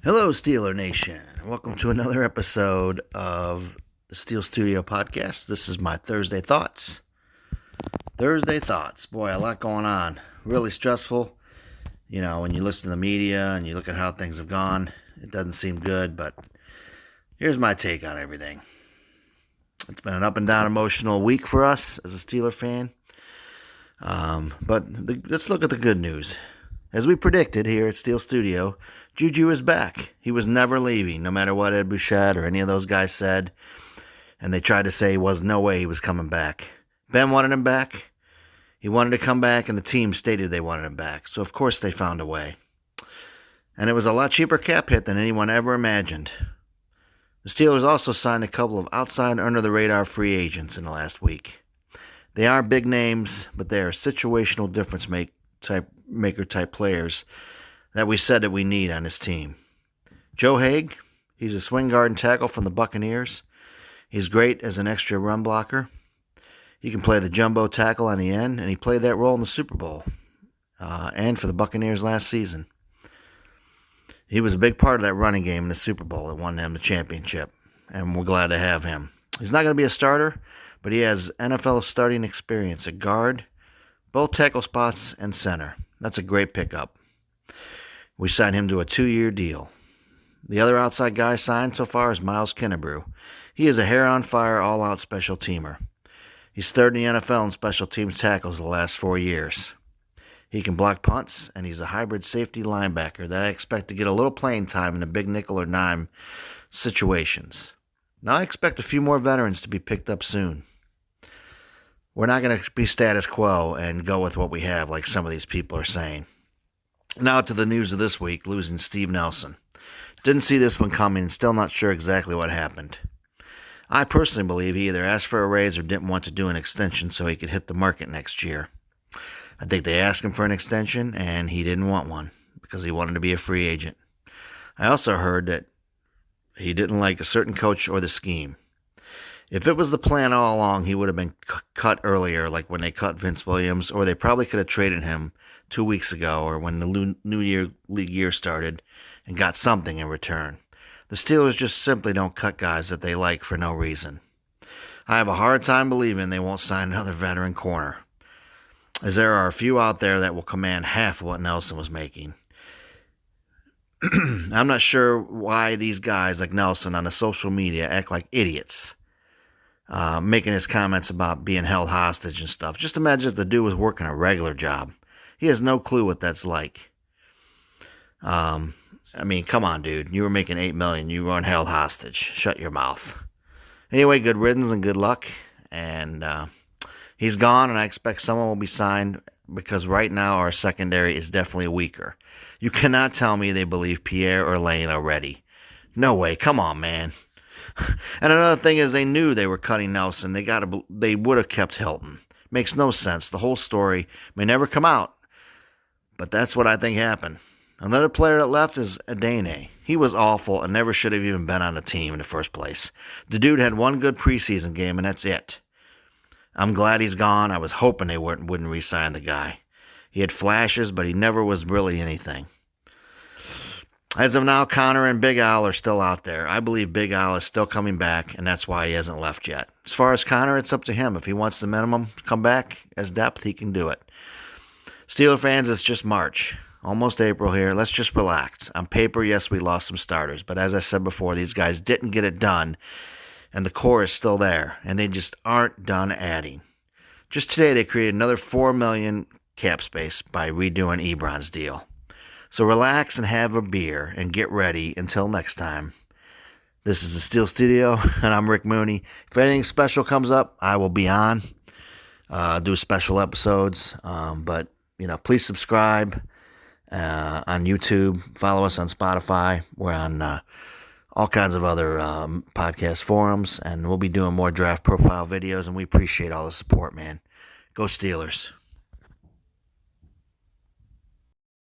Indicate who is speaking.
Speaker 1: Hello, Steeler Nation. Welcome to another episode of the Steel Studio podcast. This is my Thursday Thoughts. Boy, a lot going on. Really stressful. You know, when you listen to the media and you look at how things have gone, it doesn't seem good, but here's my take on everything. It's been an up and down emotional week for us as a Steeler fan. Let's look at the good news. As we predicted here at Steel Studio, Juju is back. He was never leaving, no matter what Ed Bouchette or any of those guys said. And they tried to say there was no way he was coming back. Ben wanted him back. He wanted to come back, and the team stated they wanted him back. So, of course, they found a way. And it was a lot cheaper cap hit than anyone ever imagined. The Steelers also signed a couple of outside, under-the-radar free agents in the last week. They aren't big names, but they are situational difference maker type players that we said that we need on this team. Joe Haig, he's a swing guard and tackle from the Buccaneers. He's great as an extra run blocker. He can play the jumbo tackle on the end, and he played that role in the Super Bowl and for the Buccaneers last season. He was a big part of that running game in the Super Bowl that won them the championship, and we're glad to have him. He's not going to be a starter, but he has NFL starting experience at guard, both tackle spots, and center. That's a great pickup. We signed him to a 2-year deal. The other outside guy signed so far is Miles Kennebrew. He is a hair-on-fire, all-out special teamer. He's third in the NFL in special teams tackles the last 4 years. He can block punts, and he's a hybrid safety linebacker that I expect to get a little playing time in the big nickel or dime situations. Now I expect a few more veterans to be picked up soon. We're not going to be status quo and go with what we have like some of these people are saying. Now to the news of this week, losing Steve Nelson. Didn't see this one coming, still not sure exactly what happened. I personally believe he either asked for a raise or didn't want to do an extension so he could hit the market next year. I think they asked him for an extension and he didn't want one because he wanted to be a free agent. I also heard that he didn't like a certain coach or the scheme. If it was the plan all along, he would have been cut earlier, like when they cut Vince Williams, or they probably could have traded him 2 weeks ago or when the league year started and got something in return. The Steelers just simply don't cut guys that they like for no reason. I have a hard time believing they won't sign another veteran corner, as there are a few out there that will command half of what Nelson was making. I'm not sure why these guys like Nelson on the social media act like idiots. Making his comments about being held hostage and stuff. Just imagine if the dude was working a regular job. He has no clue what that's like. Come on, dude. You were making $8 million. You weren't held hostage. Shut your mouth. Anyway, good riddance and good luck. And he's gone, and I expect someone will be signed because right now our secondary is definitely weaker. You cannot tell me they believe Pierre or Lane are ready. No way. Come on, man. And another thing is they knew they were cutting Nelson. They would have kept Hilton. Makes no sense. The whole story may never come out, but that's what I think happened. Another player that left is Adene. He was awful and never should have even been on the team in the first place. The dude had one good preseason game, and that's it. I'm glad he's gone. I was hoping they wouldn't re-sign the guy. He had flashes, but he never was really anything. As of now, Connor and Big Al are still out there. I believe Big Al is still coming back, and that's why he hasn't left yet. As far as Connor, it's up to him. If he wants the minimum to come back as depth, he can do it. Steeler fans, it's just March. Almost April here. Let's just relax. On paper, yes, we lost some starters, but as I said before, these guys didn't get it done, and the core is still there, and they just aren't done adding. Just today, they created another $4 million cap space by redoing Ebron's deal. So relax and have a beer and get ready until next time. This is the Steel Studio, and I'm Rick Mooney. If anything special comes up, I will be on, do special episodes. But please subscribe on YouTube. Follow us on Spotify. We're on all kinds of other podcast forums, and we'll be doing more draft profile videos, and we appreciate all the support, man. Go Steelers.